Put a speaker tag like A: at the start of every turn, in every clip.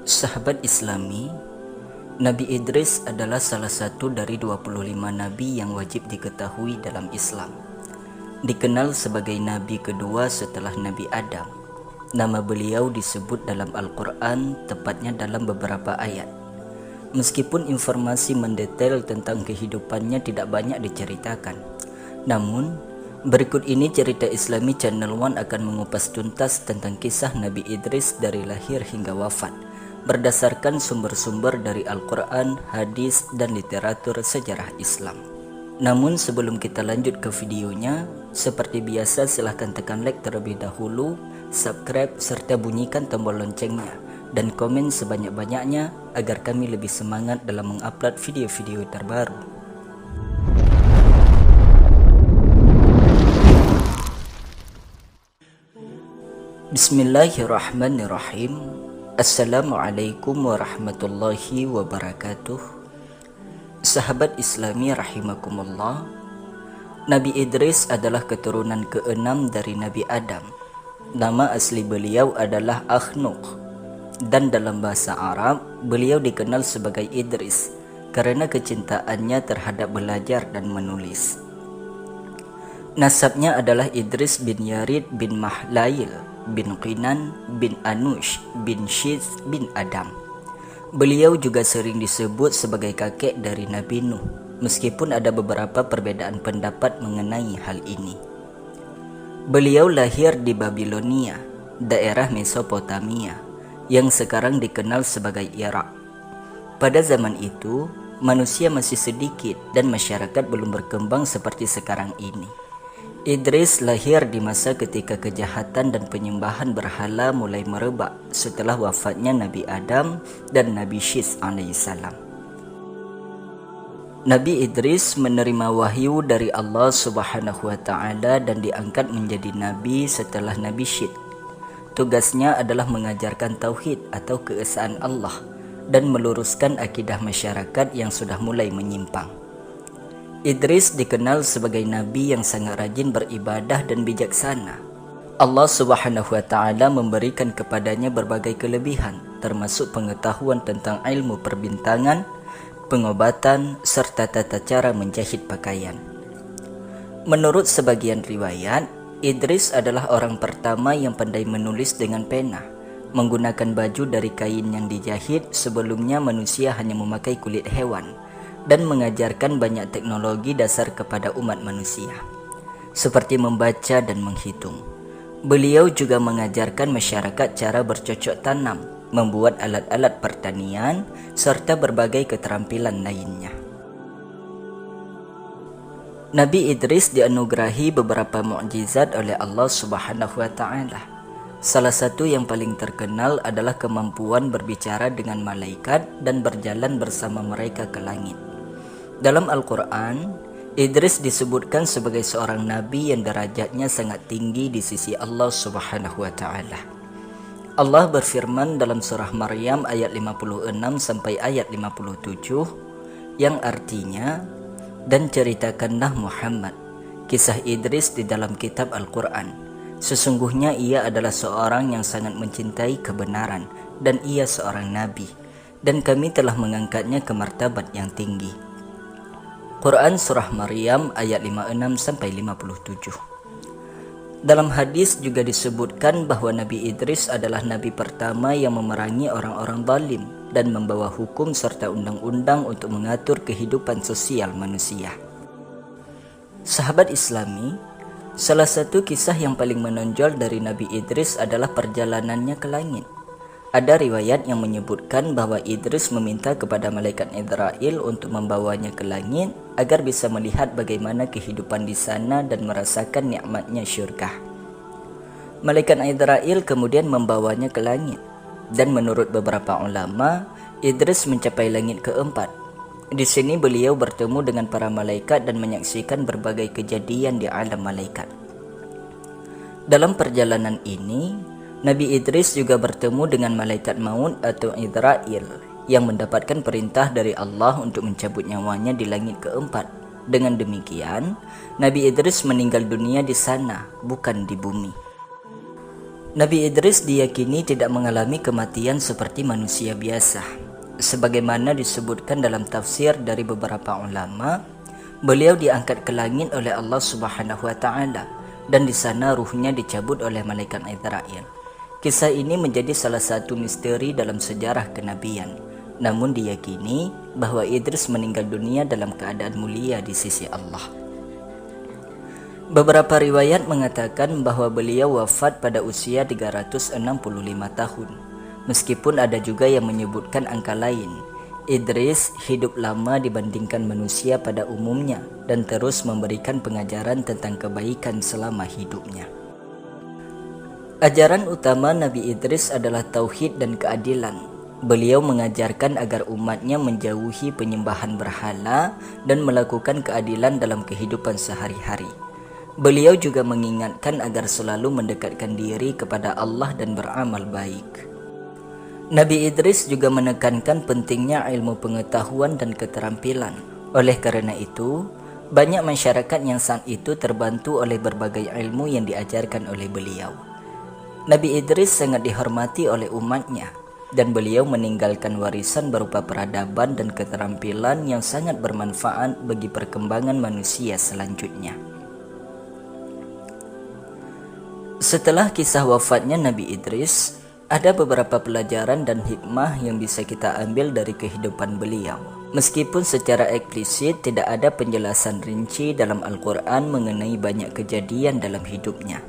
A: Sahabat Islami, Nabi Idris adalah salah satu dari 25 nabi yang wajib diketahui dalam Islam. Dikenal sebagai nabi kedua setelah Nabi Adam. Nama beliau disebut dalam Al-Quran, tepatnya dalam beberapa ayat. Meskipun informasi mendetail tentang kehidupannya tidak banyak diceritakan, namun berikut ini cerita Islami Channel One akan mengupas tuntas tentang kisah Nabi Idris dari lahir hingga wafat, berdasarkan sumber-sumber dari Al-Quran, hadis, dan literatur sejarah Islam. Namun sebelum kita lanjut ke videonya, seperti biasa silahkan tekan like terlebih dahulu, subscribe, serta bunyikan tombol loncengnya, dan komen sebanyak-banyaknya agar kami lebih semangat dalam mengupload video-video terbaru. Bismillahirrahmanirrahim. Assalamualaikum warahmatullahi wabarakatuh. Sahabat Islami rahimakumullah, Nabi Idris adalah keturunan ke-6 dari Nabi Adam. Nama asli beliau adalah Akhnuk, dan dalam bahasa Arab beliau dikenal sebagai Idris karena kecintaannya terhadap belajar dan menulis. Nasabnya adalah Idris bin Yarid bin Mahlail bin Qinan bin Anush bin Shiz bin Adam. Beliau juga sering disebut sebagai kakek dari Nabi Nuh, meskipun ada beberapa perbedaan pendapat mengenai hal ini. Beliau lahir di Babilonia, daerah Mesopotamia, yang sekarang dikenal sebagai Irak. Pada zaman itu, manusia masih sedikit dan masyarakat belum berkembang seperti sekarang ini. Idris lahir di masa ketika kejahatan dan penyembahan berhala mulai merebak setelah wafatnya Nabi Adam dan Nabi Shiz alaihissalam. Nabi Idris menerima wahyu dari Allah Subhanahu wa Ta'ala dan diangkat menjadi nabi setelah Nabi Shiz. Tugasnya adalah mengajarkan tauhid atau keesaan Allah dan meluruskan akidah masyarakat yang sudah mulai menyimpang. Idris dikenal sebagai nabi yang sangat rajin beribadah dan bijaksana. Allah Subhanahu wa Ta'ala memberikan kepadanya berbagai kelebihan, termasuk pengetahuan tentang ilmu perbintangan, pengobatan, serta tata cara menjahit pakaian. Menurut sebagian riwayat, Idris adalah orang pertama yang pandai menulis dengan pena, menggunakan baju dari kain yang dijahit. Sebelumnya manusia hanya memakai kulit hewan, dan mengajarkan banyak teknologi dasar kepada umat manusia, seperti membaca dan menghitung. Beliau juga mengajarkan masyarakat cara bercocok tanam, membuat alat-alat pertanian, serta berbagai keterampilan lainnya. Nabi Idris dianugerahi beberapa mukjizat oleh Allah Subhanahu wa Ta'ala. Salah satu yang paling terkenal adalah kemampuan berbicara dengan malaikat dan berjalan bersama mereka ke langit. Dalam Al-Quran, Idris disebutkan sebagai seorang nabi yang derajatnya sangat tinggi di sisi Allah Subhanahu wa Ta'ala. Allah berfirman dalam surah Maryam ayat 56 sampai ayat 57 yang artinya, "Dan ceritakanlah Muhammad kisah Idris di dalam kitab Al-Quran. Sesungguhnya ia adalah seorang yang sangat mencintai kebenaran dan ia seorang nabi, dan kami telah mengangkatnya ke martabat yang tinggi." Quran Surah Maryam ayat 56 sampai 57. Dalam hadis juga disebutkan bahwa Nabi Idris adalah nabi pertama yang memerangi orang-orang zalim dan membawa hukum serta undang-undang untuk mengatur kehidupan sosial manusia. Sahabat Islami, salah satu kisah yang paling menonjol dari Nabi Idris adalah perjalanannya ke langit. Ada riwayat yang menyebutkan bahwa Idris meminta kepada malaikat Israel untuk membawanya ke langit agar bisa melihat bagaimana kehidupan di sana dan merasakan nikmatnya syurga. Malaikat Israel kemudian membawanya ke langit, dan menurut beberapa ulama, Idris mencapai langit keempat. Di sini beliau bertemu dengan para malaikat dan menyaksikan berbagai kejadian di alam malaikat. Dalam perjalanan ini, Nabi Idris juga bertemu dengan malaikat maut atau Israel yang mendapatkan perintah dari Allah untuk mencabut nyawanya di langit keempat. Dengan demikian, Nabi Idris meninggal dunia di sana, bukan di bumi. Nabi Idris diyakini tidak mengalami kematian seperti manusia biasa. Sebagaimana disebutkan dalam tafsir dari beberapa ulama, beliau diangkat ke langit oleh Allah Subhanahu wa taala dan di sana ruhnya dicabut oleh malaikat Israil. Kisah ini menjadi salah satu misteri dalam sejarah kenabian. Namun diyakini bahwa Idris meninggal dunia dalam keadaan mulia di sisi Allah. Beberapa riwayat mengatakan bahwa beliau wafat pada usia 365 tahun. Meskipun ada juga yang menyebutkan angka lain. Idris hidup lama dibandingkan manusia pada umumnya dan terus memberikan pengajaran tentang kebaikan selama hidupnya. Ajaran utama Nabi Idris adalah tauhid dan keadilan. Beliau mengajarkan agar umatnya menjauhi penyembahan berhala dan melakukan keadilan dalam kehidupan sehari-hari. Beliau juga mengingatkan agar selalu mendekatkan diri kepada Allah dan beramal baik. Nabi Idris juga menekankan pentingnya ilmu pengetahuan dan keterampilan. Oleh karena itu, banyak masyarakat yang saat itu terbantu oleh berbagai ilmu yang diajarkan oleh beliau. Nabi Idris sangat dihormati oleh umatnya, dan beliau meninggalkan warisan berupa peradaban dan keterampilan yang sangat bermanfaat bagi perkembangan manusia selanjutnya. Setelah kisah wafatnya Nabi Idris, ada beberapa pelajaran dan hikmah yang bisa kita ambil dari kehidupan beliau. Meskipun secara eksplisit tidak ada penjelasan rinci dalam Al-Quran mengenai banyak kejadian dalam hidupnya,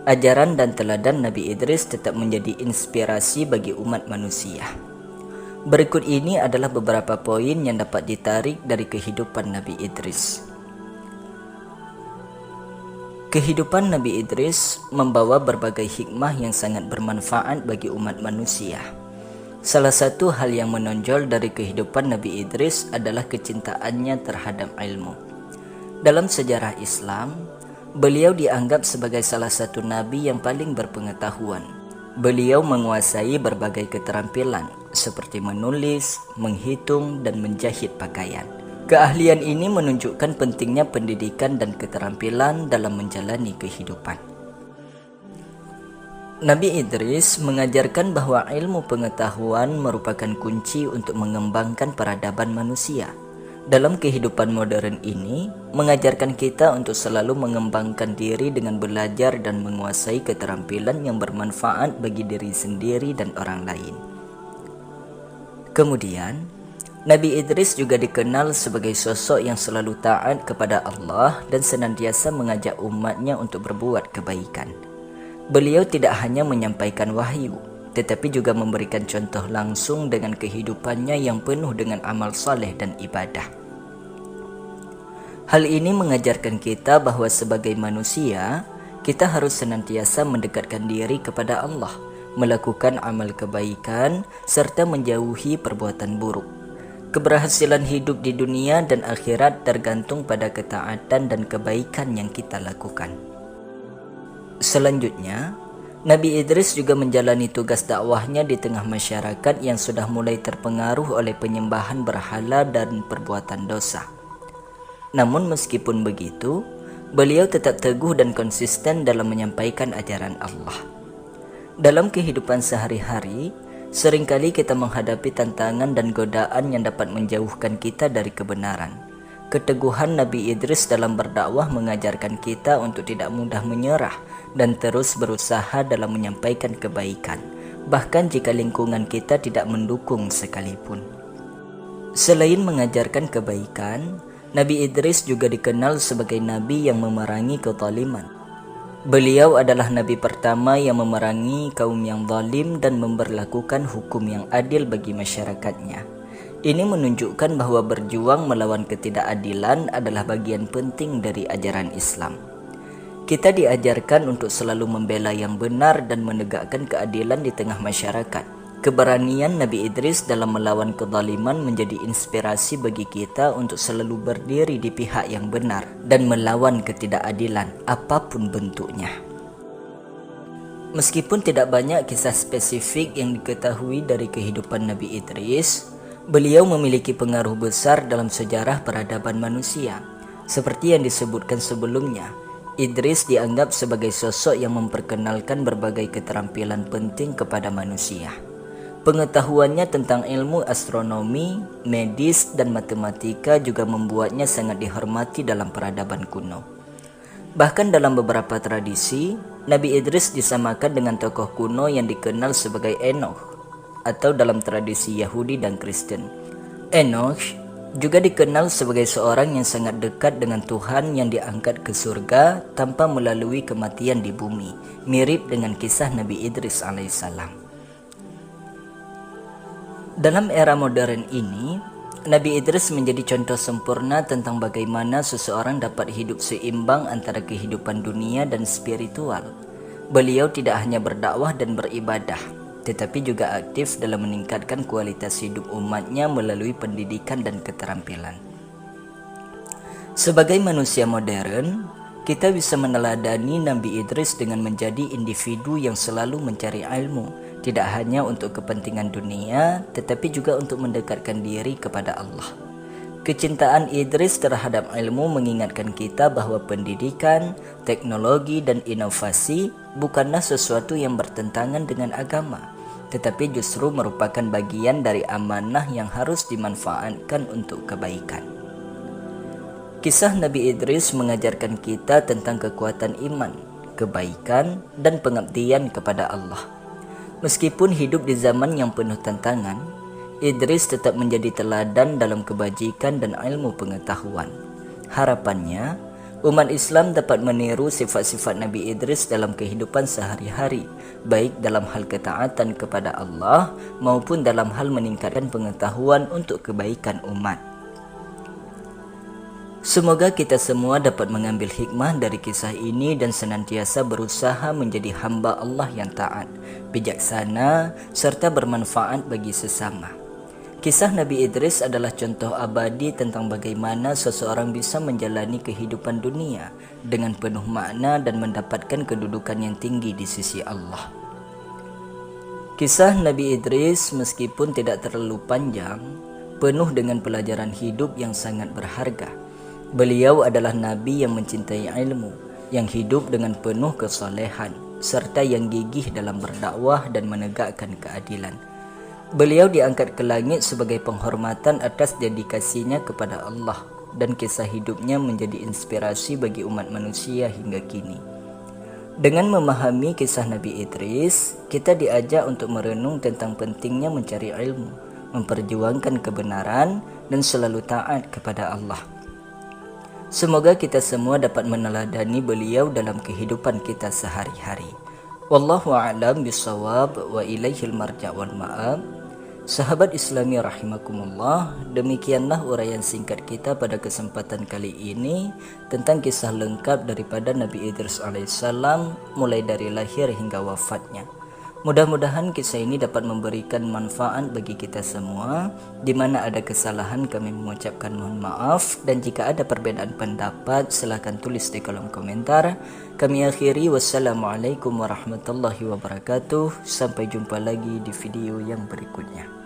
A: ajaran dan teladan Nabi Idris tetap menjadi inspirasi bagi umat manusia. Berikut ini adalah beberapa poin yang dapat ditarik dari kehidupan Nabi Idris. Kehidupan Nabi Idris membawa berbagai hikmah yang sangat bermanfaat bagi umat manusia. Salah satu hal yang menonjol dari kehidupan Nabi Idris adalah kecintaannya terhadap ilmu. Dalam sejarah Islam, beliau dianggap sebagai salah satu nabi yang paling berpengetahuan. Beliau menguasai berbagai keterampilan seperti menulis, menghitung, dan menjahit pakaian. Keahlian ini menunjukkan pentingnya pendidikan dan keterampilan dalam menjalani kehidupan. Nabi Idris mengajarkan bahwa ilmu pengetahuan merupakan kunci untuk mengembangkan peradaban manusia. Dalam kehidupan modern ini, mengajarkan kita untuk selalu mengembangkan diri dengan belajar dan menguasai keterampilan yang bermanfaat bagi diri sendiri dan orang lain. Kemudian, Nabi Idris juga dikenal sebagai sosok yang selalu taat kepada Allah dan senantiasa mengajak umatnya untuk berbuat kebaikan. Beliau tidak hanya menyampaikan wahyu, tetapi juga memberikan contoh langsung dengan kehidupannya yang penuh dengan amal saleh dan ibadah. Hal ini mengajarkan kita bahwa sebagai manusia, kita harus senantiasa mendekatkan diri kepada Allah, melakukan amal kebaikan, serta menjauhi perbuatan buruk. Keberhasilan hidup di dunia dan akhirat tergantung pada ketaatan dan kebaikan yang kita lakukan. Selanjutnya, Nabi Idris juga menjalani tugas dakwahnya di tengah masyarakat yang sudah mulai terpengaruh oleh penyembahan berhala dan perbuatan dosa. Namun meskipun begitu, beliau tetap teguh dan konsisten dalam menyampaikan ajaran Allah. Dalam kehidupan sehari-hari, seringkali kita menghadapi tantangan dan godaan yang dapat menjauhkan kita dari kebenaran. Keteguhan Nabi Idris dalam berdakwah mengajarkan kita untuk tidak mudah menyerah dan terus berusaha dalam menyampaikan kebaikan, bahkan jika lingkungan kita tidak mendukung sekalipun. Selain mengajarkan kebaikan, Nabi Idris juga dikenal sebagai nabi yang memerangi kezaliman. Beliau adalah nabi pertama yang memerangi kaum yang zalim dan memberlakukan hukum yang adil bagi masyarakatnya. Ini menunjukkan bahwa berjuang melawan ketidakadilan adalah bagian penting dari ajaran Islam. Kita diajarkan untuk selalu membela yang benar dan menegakkan keadilan di tengah masyarakat. Keberanian Nabi Idris dalam melawan kezaliman menjadi inspirasi bagi kita untuk selalu berdiri di pihak yang benar dan melawan ketidakadilan apapun bentuknya. Meskipun tidak banyak kisah spesifik yang diketahui dari kehidupan Nabi Idris, beliau memiliki pengaruh besar dalam sejarah peradaban manusia. Seperti yang disebutkan sebelumnya, Idris dianggap sebagai sosok yang memperkenalkan berbagai keterampilan penting kepada manusia. Pengetahuannya tentang ilmu astronomi, medis, dan matematika juga membuatnya sangat dihormati dalam peradaban kuno. Bahkan dalam beberapa tradisi, Nabi Idris disamakan dengan tokoh kuno yang dikenal sebagai Enoch, atau dalam tradisi Yahudi dan Kristen. Enoch juga dikenal sebagai seorang yang sangat dekat dengan Tuhan yang diangkat ke surga tanpa melalui kematian di bumi, mirip dengan kisah Nabi Idris alaihissalam. Dalam era modern ini, Nabi Idris menjadi contoh sempurna tentang bagaimana seseorang dapat hidup seimbang antara kehidupan dunia dan spiritual. Beliau tidak hanya berdakwah dan beribadah, tetapi juga aktif dalam meningkatkan kualitas hidup umatnya melalui pendidikan dan keterampilan. Sebagai manusia modern, kita bisa meneladani Nabi Idris dengan menjadi individu yang selalu mencari ilmu, tidak hanya untuk kepentingan dunia, tetapi juga untuk mendekatkan diri kepada Allah. Kecintaan Idris terhadap ilmu mengingatkan kita bahwa pendidikan, teknologi, dan inovasi bukanlah sesuatu yang bertentangan dengan agama, tetapi justru merupakan bagian dari amanah yang harus dimanfaatkan untuk kebaikan. Kisah Nabi Idris mengajarkan kita tentang kekuatan iman, kebaikan, dan pengabdian kepada Allah. Meskipun hidup di zaman yang penuh tantangan, Idris tetap menjadi teladan dalam kebajikan dan ilmu pengetahuan. Harapannya, umat Islam dapat meniru sifat-sifat Nabi Idris dalam kehidupan sehari-hari, baik dalam hal ketaatan kepada Allah maupun dalam hal meningkatkan pengetahuan untuk kebaikan umat. Semoga kita semua dapat mengambil hikmah dari kisah ini dan senantiasa berusaha menjadi hamba Allah yang taat, bijaksana, serta bermanfaat bagi sesama. Kisah Nabi Idris adalah contoh abadi tentang bagaimana seseorang bisa menjalani kehidupan dunia dengan penuh makna dan mendapatkan kedudukan yang tinggi di sisi Allah. Kisah Nabi Idris meskipun tidak terlalu panjang, penuh dengan pelajaran hidup yang sangat berharga. Beliau adalah Nabi yang mencintai ilmu, yang hidup dengan penuh kesolehan, serta yang gigih dalam berdakwah dan menegakkan keadilan. Beliau diangkat ke langit sebagai penghormatan atas dedikasinya kepada Allah, dan kisah hidupnya menjadi inspirasi bagi umat manusia hingga kini. Dengan memahami kisah Nabi Idris, kita diajak untuk merenung tentang pentingnya mencari ilmu, memperjuangkan kebenaran, dan selalu taat kepada Allah. Semoga kita semua dapat meneladani beliau dalam kehidupan kita sehari-hari. Wallahu a'lam bishawab wa ilaihil marja' wal ma'ab. Sahabat Islami rahimakumullah, demikianlah uraian singkat kita pada kesempatan kali ini tentang kisah lengkap daripada Nabi Idris alaihissalam mulai dari lahir hingga wafatnya. Mudah-mudahan kisah ini dapat memberikan manfaat bagi kita semua. Di mana ada kesalahan kami mengucapkan mohon maaf, dan jika ada perbedaan pendapat silakan tulis di kolom komentar. Kami akhiri, wassalamualaikum warahmatullahi wabarakatuh. Sampai jumpa lagi di video yang berikutnya.